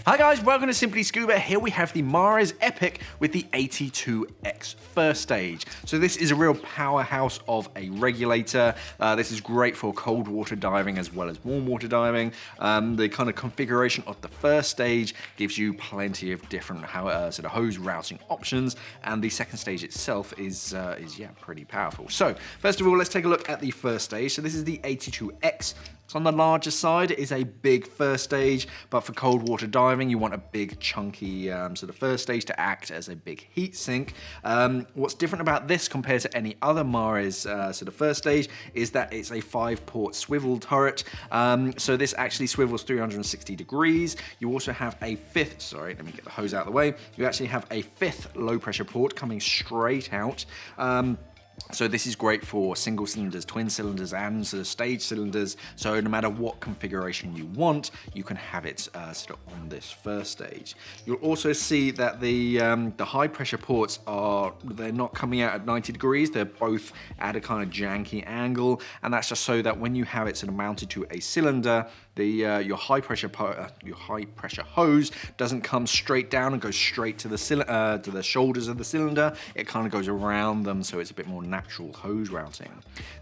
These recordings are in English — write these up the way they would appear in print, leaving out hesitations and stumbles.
Hi guys, welcome to Simply Scuba. Here we have the Mares Epic with the 82X first stage. So this is a real powerhouse of a regulator. This is great for cold water diving as well as warm water diving. The kind of configuration of the first stage gives you plenty of different sort of hose routing options, and the second stage itself is pretty powerful. So first of all, let's take a look at the first stage. So this is the 82X. So on the larger side, it is a big first stage, but for cold water diving, you want a big chunky sort of first stage to act as a big heat sink. What's different about this compared to any other Mares sort of first stage is that it's a 5-port swivel turret. So this actually swivels 360 degrees. You also have a fifth, sorry, let me get the hose out of the way. You actually have a fifth low pressure port coming straight out. So this is great for single cylinders, twin cylinders, and sort of stage cylinders. So no matter what configuration you want, you can have it sort of on this first stage. You'll also see that the high pressure ports they're not coming out at 90 degrees. They're both at a kind of janky angle, and that's just so that when you have it sort of mounted to a cylinder, your high pressure hose doesn't come straight down and go straight to the shoulders of the cylinder. It kind of goes around them, so it's a bit more natural hose routing.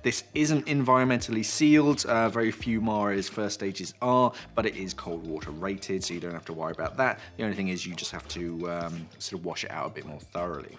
This isn't environmentally sealed. Very few Mares first stages are, but it is cold water rated, so you don't have to worry about that. The only thing is you just have to sort of wash it out a bit more thoroughly.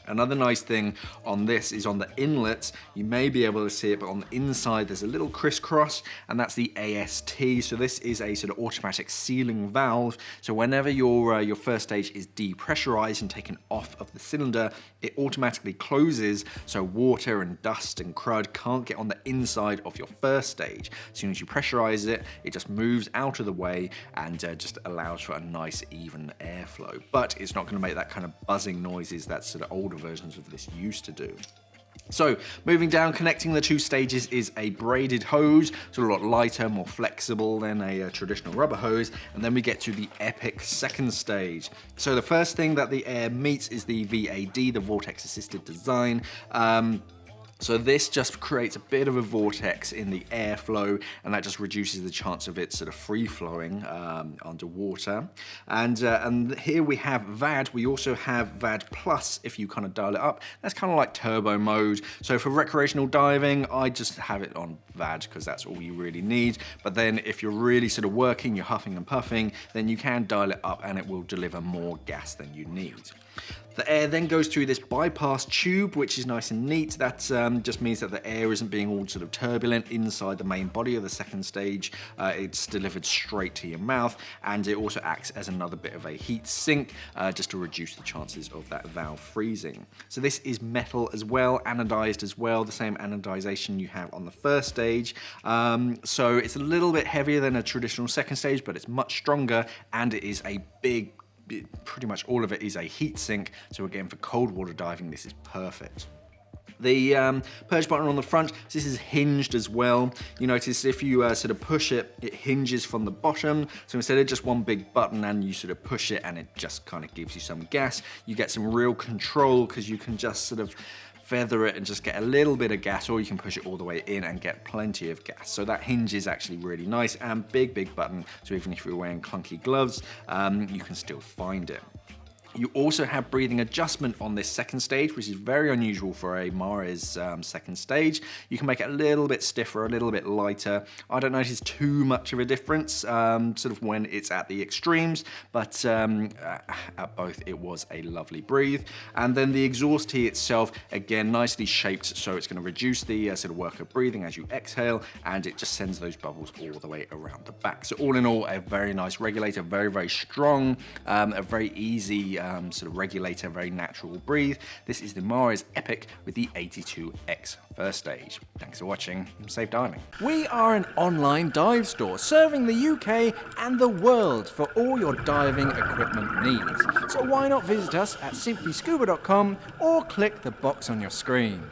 Another nice thing on this is on the inlets, you may be able to see it, but on the inside there's a little crisscross, and that's the AST. So this is a sort of automatic sealing valve. So whenever your first stage is depressurized and taken off of the cylinder, it automatically closes, so water and dust and crud can't get on the inside of your first stage. As soon as you pressurize it, it just moves out of the way and just allows for a nice even airflow. But it's not going to make that kind of buzzing noises that sort of older versions of this used to do. So moving down, connecting the two stages is a braided hose, so a lot lighter, more flexible than a traditional rubber hose. And then we get to the Epic second stage. So the first thing that the air meets is the VAD, the vortex assisted design. So this just creates a bit of a vortex in the airflow, and that just reduces the chance of it sort of free flowing underwater. And here we have VAD. We also have VAD Plus if you kind of dial it up. That's kind of like turbo mode. So for recreational diving, I just have it on VAD because that's all you really need. But then if you're really sort of working, you're huffing and puffing, then you can dial it up and it will deliver more gas than you need. The air then goes through this bypass tube, which is nice and neat. That just means that the air isn't being all sort of turbulent inside the main body of the second stage. It's delivered straight to your mouth, and it also acts as another bit of a heat sink, just to reduce the chances of that valve freezing. So this is metal as well, anodized as well, the same anodization you have on the first stage. So it's a little bit heavier than a traditional second stage, but it's much stronger, and it is a pretty much all of it is a heat sink. So again, for cold water diving, this is perfect. The purge button on the front, this is hinged as well. You notice if you sort of push it, it hinges from the bottom. So instead of just one big button and you sort of push it and it just kind of gives you some gas, you get some real control because you can just sort of feather it and just get a little bit of gas, or you can push it all the way in and get plenty of gas. So that hinge is actually really nice, and big button, so even if you're wearing clunky gloves, you can still find it. You also have breathing adjustment on this second stage, which is very unusual for a Mares second stage. You can make it a little bit stiffer, a little bit lighter. I don't notice too much of a difference sort of when it's at the extremes, but at both it was a lovely breathe. And then the exhaust tee itself, again, nicely shaped, so it's going to reduce the sort of work of breathing as you exhale, and it just sends those bubbles all the way around the back. So all in all, a very nice regulator, very strong, a very easy sort of regulator, very natural breathe. This is the Mares Epic with the 82X first stage. Thanks for watching. Safe diving. We are an online dive store serving the UK and the world for all your diving equipment needs. So why not visit us at simplyscuba.com or click the box on your screen.